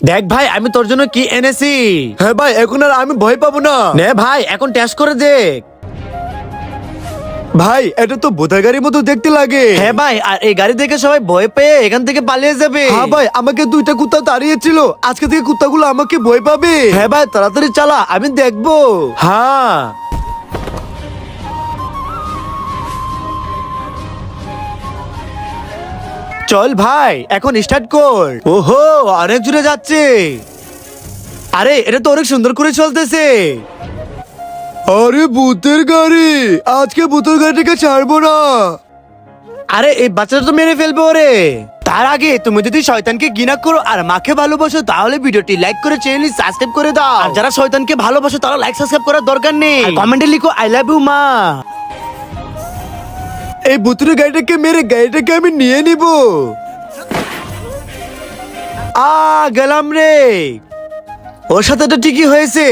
দেখ ভাই আমি তোর জন্য কি এনেছি। হ্যাঁ ভাই, এখন আর আমি ভয় পাবো না। নে ভাই এখন টেস্ট করে দেখ। ভাই এটা তো ভূতের গাড়ির মতো দেখতে লাগে। হ্যাঁ ভাই, আর এই গাড়ি দেখে সবাই ভয় পেয়ে এখান থেকে পালিয়ে যাবে। হ্যাঁ ভাই, আমাকে দুইটা কুত্তা তাড়িয়েছিল, আজকে থেকে কুত্তাগুলো আমাকে ভয় পাবে। হ্যাঁ ভাই তাড়াতাড়ি চালা, আমি দেখবো। হ্যাঁ চল ভাই এখন স্টার্ট কর। ওহো অনেক জোরে যাচ্ছে। আরে এটা তো অনেক সুন্দর করে চলতেছে। আরে ভূতের গাড়ি, আজকে ভূতের গাড়িটাকে ছাড়বো না। আরে এই বাচ্চাটা তো মেরে ফেলবে ওরে। তার আগে তুমি যদি শয়তানকে ঘৃণা করো আর মাকে ভালোবাসো তাহলে ভিডিওটি লাইক করে চ্যানেলটি সাবস্ক্রাইব করে দাও। আর যারা শয়তানকে ভালোবাসো তারা লাইক সাবস্ক্রাইব করার দরকার নেই, কমেন্টে লিখো আই লাভ ইউ মা। এই ভূতের গাড়িটাকে মেরে গাড়িটাকে আমি নিয়ে নিব। গেলাম রে। ওর সাথে তো ঠিকই হয়েছে।